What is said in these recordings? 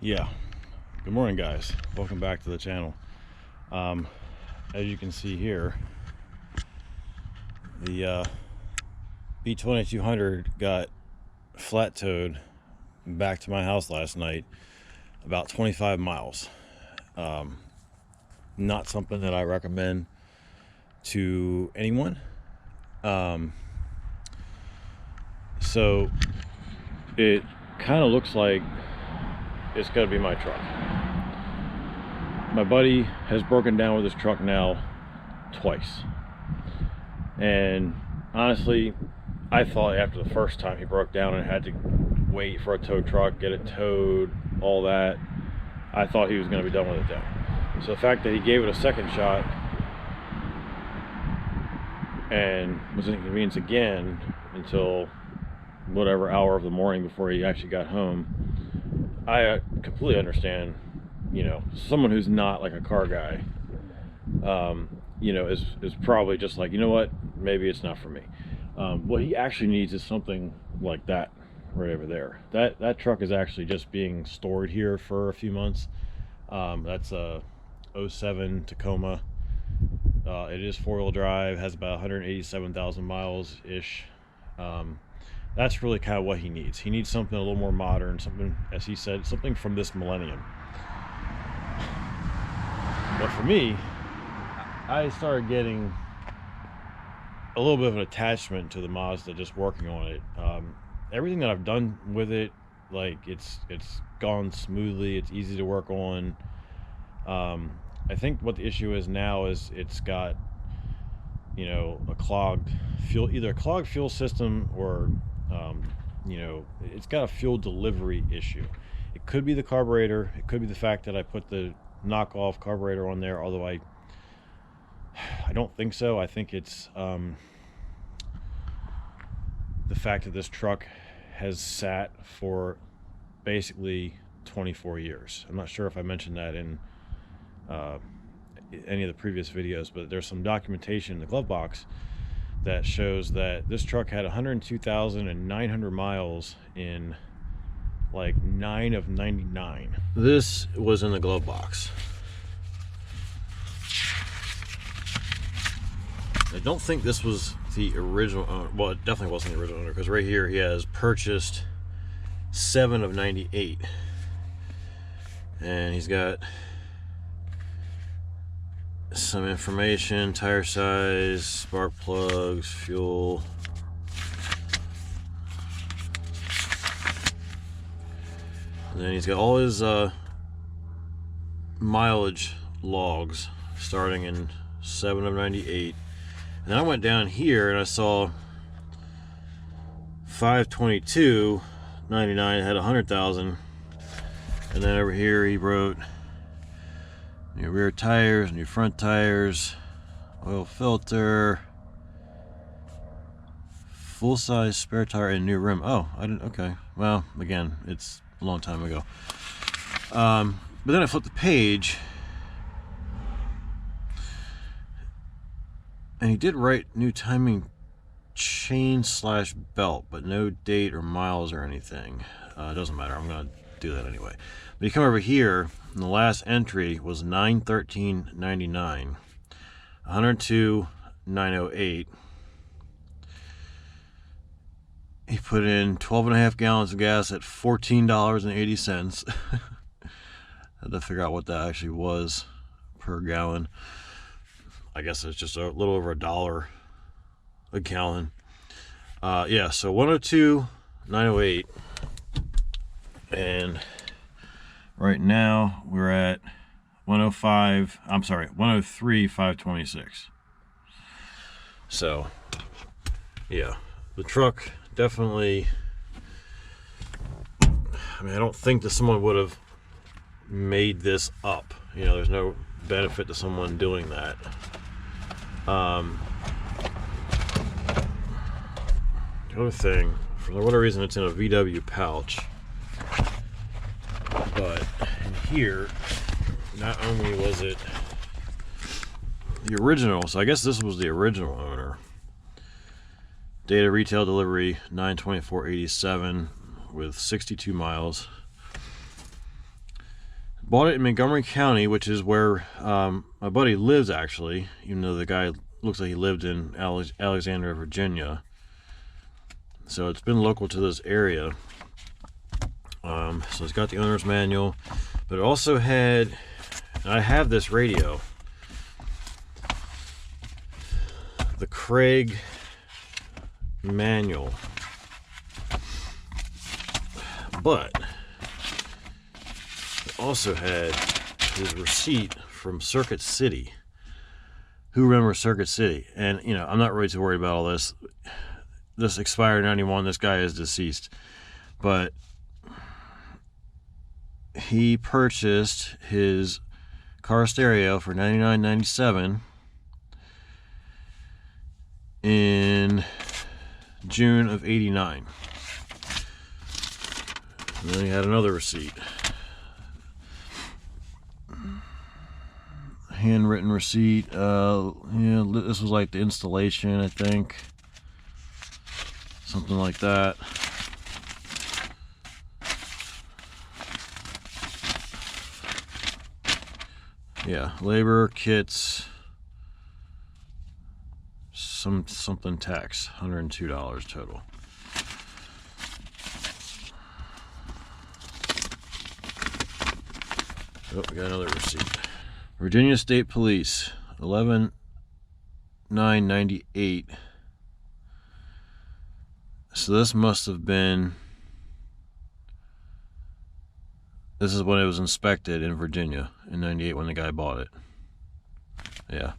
Yeah, good morning guys, welcome back to the channel. As you can see here, the B2200 got flat towed back to my house last night, about 25 miles. Not something that I recommend to anyone. So it kind of looks like it's gonna be my truck. My buddy has broken down with his truck now twice, and honestly I thought after the first time he broke down and had to wait for a tow truck, get it towed, all that, I thought he was going to be done with it then. So the fact that he gave it a second shot and was inconvenienced again until whatever hour of the morning before he actually got home, I completely understand. You know, someone who's not like a car guy, you know, is probably just like, you know what, maybe it's not for me. What he actually needs is something like that right over there. That truck is actually just being stored here for a few months. That's a 07 Tacoma. It is four-wheel drive, has about 187,000 miles ish. That's really kind of what he needs. He needs something a little more modern, something, as he said, something from this millennium. But for me, I started getting a little bit of an attachment to the Mazda just working on it. Everything that I've done with it, like it's gone smoothly, it's easy to work on. I think what the issue is now is it's got, you know, a clogged fuel, either a clogged fuel system or you know, it's got a fuel delivery issue. It could be the carburetor, it could be the fact that I put the knockoff carburetor on there, although I don't think so. I think it's the fact that this truck has sat for basically 24 years. I'm not sure if I mentioned that in any of the previous videos, but there's some documentation in the glove box that shows that this truck had 102,900 miles in like 9 of 99. This was in the glove box. I don't think this was the original owner. Well, it definitely wasn't the original owner, because right here he has purchased 7 of 98, and he's got some information: tire size, spark plugs, fuel. And then he's got all his mileage logs starting in 7 of 98. And then I went down here and I saw 5/22/99 had 100,000. And then over here he wrote new rear tires, new front tires, oil filter, full-size spare tire, and new rim. Oh, I didn't. Okay, well, again, it's a long time ago. But then I flipped the page, and he did write new timing chain / belt, but no date or miles or anything. It doesn't matter, I'm gonna do that anyway. But you come over here, and the last entry was 9/13/99, 102,908. He put in 12.5 gallons of gas at $14.80. Had to figure out what that actually was per gallon. I guess it's just a little over $1 a gallon. Yeah, so 102,908, and right now we're at 103,526. So yeah, the truck definitely, I mean, I don't think that someone would have made this up. You know, there's no benefit to someone doing that. The other thing, for whatever reason, it's in a VW pouch, but in here, not only was it the original, so I guess this was the original owner. Data retail delivery 9/24/87 with 62 miles. Bought it in Montgomery County, which is where my buddy lives, actually, even though the guy looks like he lived in Alexandria, Virginia. So it's been local to this area. So it's got the owner's manual, but it also had, and I have this radio, the Craig manual, but it also had his receipt from Circuit City. Who remembers Circuit City? And you know, I'm not really too worried about all this. This expired in 91. This guy is deceased, but he purchased his car stereo for $99.97 in June of '89. And then he had another receipt, handwritten receipt. Yeah, this was like the installation, I think, something like that. Yeah, labor, kits, something tax, $102 total. Oh, we got another receipt. Virginia State Police, 11/9/98. So this must have been, this is when it was inspected in Virginia in 98 when the guy bought it. Yeah.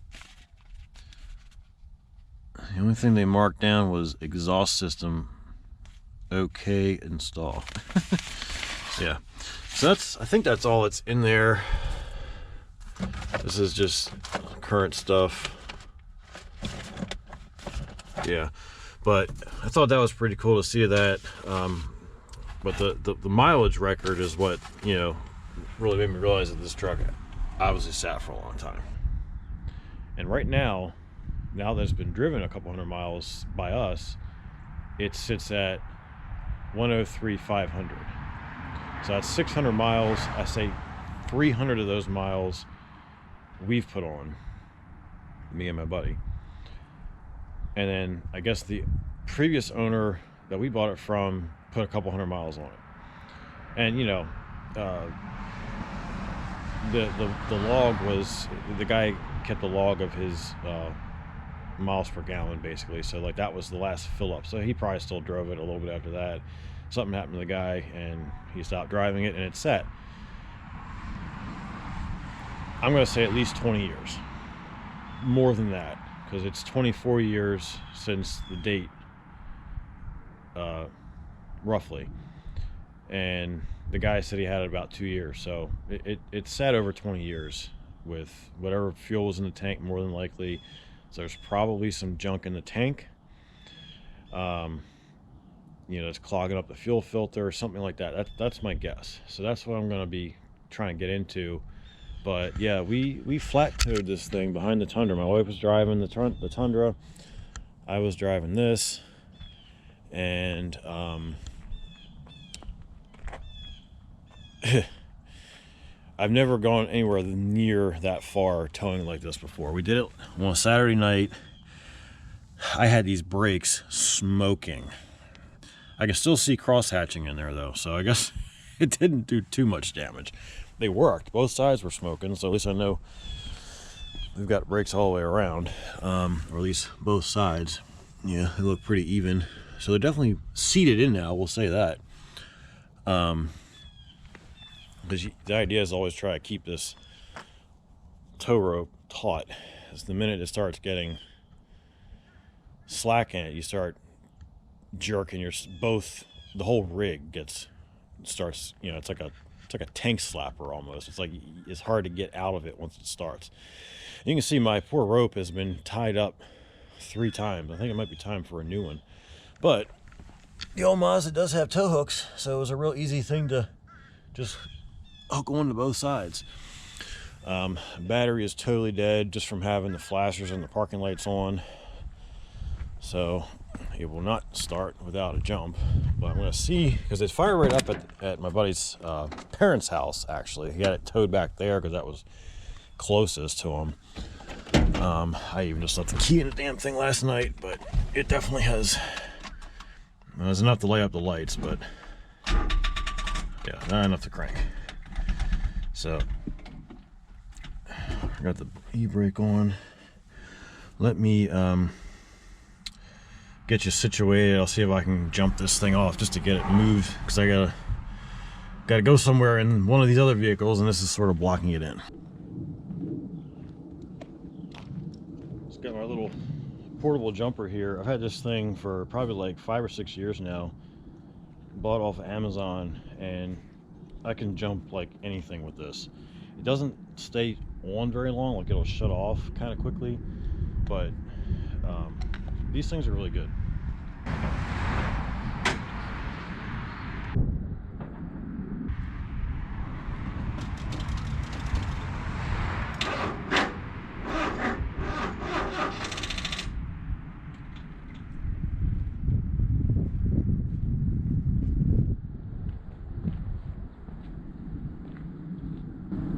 The only thing they marked down was exhaust system okay install. Yeah. So I think that's all that's in there. This is just current stuff. Yeah. But I thought that was pretty cool to see that. But the mileage record is what, you know, really made me realize that this truck obviously sat for a long time. And right now that it's been driven a couple hundred miles by us, it sits at 103,500. So that's 600 miles. I say 300 of those miles we've put on, me and my buddy. And then I guess the previous owner that we bought it from put a couple hundred miles on it. And you know, the log was, the guy kept a log of his miles per gallon basically, so like that was the last fill up. So he probably still drove it a little bit after that. Something happened to the guy and he stopped driving it, and it sat, I'm gonna say, at least 20 years, more than that, because it's 24 years since the date, roughly, and the guy said he had it about 2 years, so it sat over 20 years with whatever fuel was in the tank, more than likely. So there's probably some junk in the tank. You know, it's clogging up the fuel filter or something like that. That's my guess. So that's what I'm going to be trying to get into. But yeah, we flat towed this thing behind the Tundra. My wife was driving the Tundra. I was driving this, and I've never gone anywhere near that far towing like this before. We did it on a Saturday night. I had these brakes smoking. I can still see cross-hatching in there though, so I guess it didn't do too much damage. They worked. Both sides were smoking, so at least I know we've got brakes all the way around, or at least both sides. Yeah, they look pretty even. So they're definitely seated in now, we'll say that. Because the idea is always try to keep this tow rope taut. As the minute it starts getting slack in it, you start jerking the whole rig starts, you know, it's like a tank slapper almost. It's like it's hard to get out of it once it starts. You can see my poor rope has been tied up 3 times. I think it might be time for a new one. But the old Mazda does have tow hooks, so it was a real easy thing to just hook one to both sides. Battery is totally dead just from having the flashers and the parking lights on. So it will not start without a jump. But I'm gonna see, because it's fired right up at my buddy's parents' house. Actually, he had it towed back there because that was closest to him. I even just left the key in the damn thing last night, but it definitely has enough to light up the lights, but yeah, not enough to crank. So I got the e-brake on. Let me get you situated. I'll see if I can jump this thing off just to get it moved, because I gotta go somewhere in one of these other vehicles, and this is sort of blocking it in. Just got my little portable jumper here. I've had this thing for probably like 5 or 6 years now. Bought off of Amazon, and I can jump like anything with this. It doesn't stay on very long, like it'll shut off kind of quickly, but these things are really good.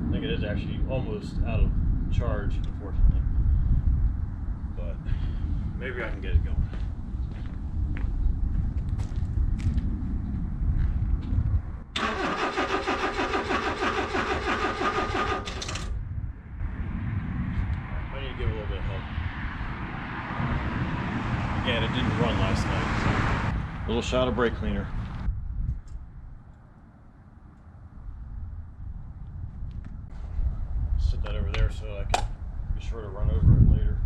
I think it is actually almost out of charge, unfortunately, but maybe I can get it going. I need to give it a little bit of help. Again, it didn't run last night, so a little shot of brake cleaner. Sit that over there so I can be sure to run over it later.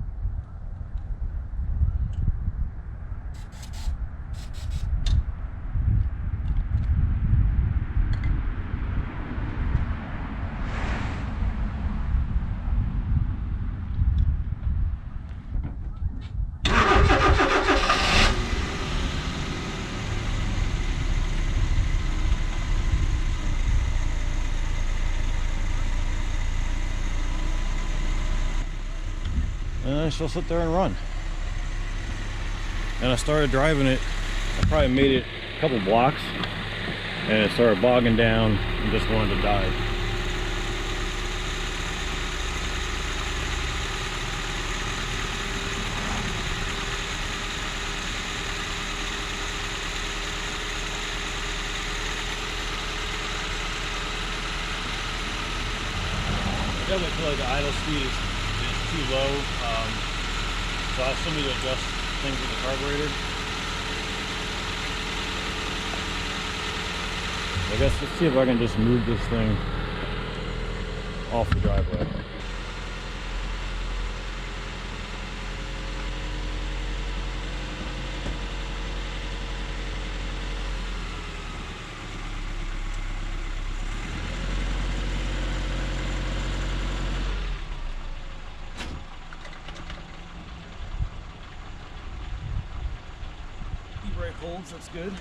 And I shall sit there and run. And I started driving it. I probably made it a couple blocks, and it started bogging down and just wanted to die. I definitely feel like the idle speed is too low, so I still need to adjust things with the carburetor. I guess let's see if I can just move this thing off the driveway. E-brake holds, that's good.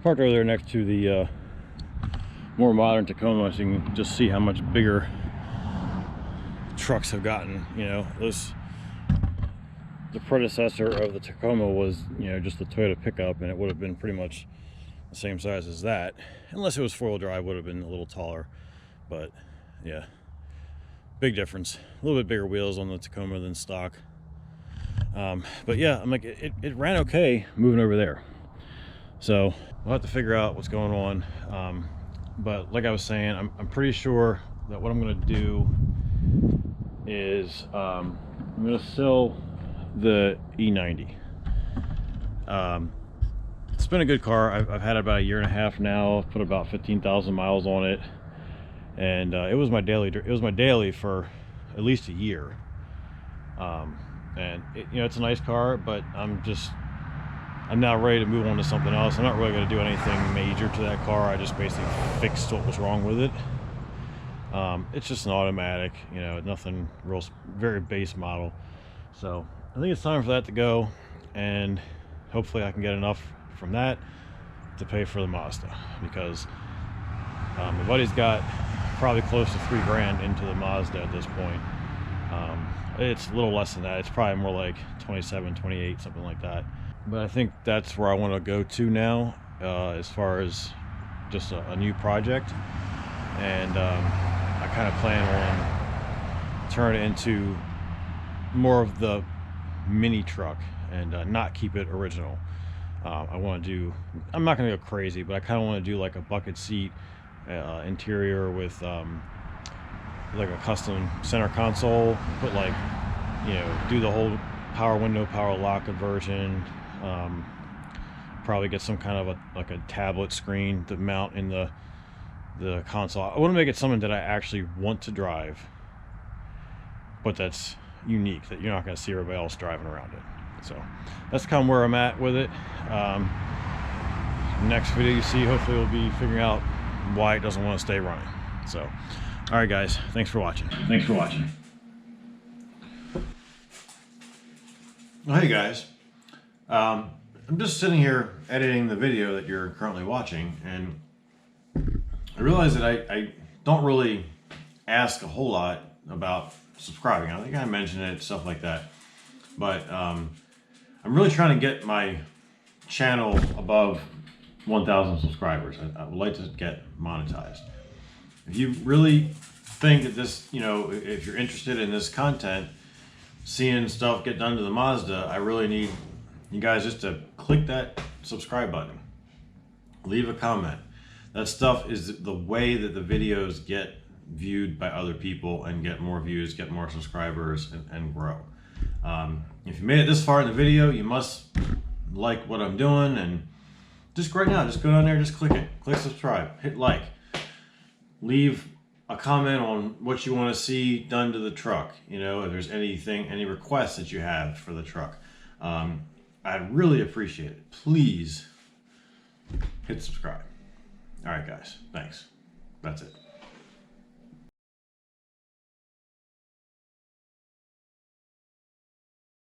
Parked over there next to the more modern Tacoma, so you can just see how much bigger trucks have gotten. You know, the predecessor of the Tacoma was, you know, just the Toyota pickup, and it would have been pretty much the same size as that, unless it was four-wheel drive, would have been a little taller. But yeah, big difference. A little bit bigger wheels on the Tacoma than stock. But yeah, I'm like, it ran okay moving over there. So we'll have to figure out what's going on. But like I was saying, I'm pretty sure that what I'm going to do is I'm going to sell the E90. It's been a good car. I've had it about 1.5 years now. I've put about 15,000 miles on it, and it was my daily. It was my daily for at least a year. And you know, it's a nice car, but I'm now ready to move on to something else. I'm not really going to do anything major to that car. I just basically fixed what was wrong with it. It's just an automatic, you know, nothing real, very base model. So I think it's time for that to go, and hopefully I can get enough from that to pay for the Mazda, because my buddy's got probably close to $3,000 into the Mazda at this point. It's a little less than that. It's probably more like 27, 28, something like that. But I think that's where I want to go to now, as far as just a new project. And I kind of plan on turning it into more of the mini truck and not keep it original. I want to do, I'm not going to go crazy, but I kind of want to do like a bucket seat interior with like a custom center console, put like, you know, do the whole power window, power lock conversion. Probably get some kind of like a tablet screen to mount in the console. I want to make it something that I actually want to drive, but that's unique, that you're not going to see everybody else driving around it. So that's kind of where I'm at with it. Next video you see, hopefully, will be figuring out why it doesn't want to stay running. So, all right, guys, thanks for watching. Well, hey guys, I'm just sitting here editing the video that you're currently watching, and I realize that I don't really ask a whole lot about subscribing. I think I mentioned it, stuff like that, but I'm really trying to get my channel above 1,000 subscribers. I would like to get monetized. If you really think that this, you know, if you're interested in this content, seeing stuff get done to the Mazda, I really need you guys just to click that subscribe button, leave a comment. That stuff is the way that the videos get viewed by other people and get more views, get more subscribers, and grow. If you made it this far in the video, you must like what I'm doing, and just right now, just go down there, just click it, click subscribe, hit like, leave a comment on what you want to see done to the truck. You know, if there's anything, any requests that you have for the truck, I'd really appreciate it. Please hit subscribe. All right, guys, thanks. That's it.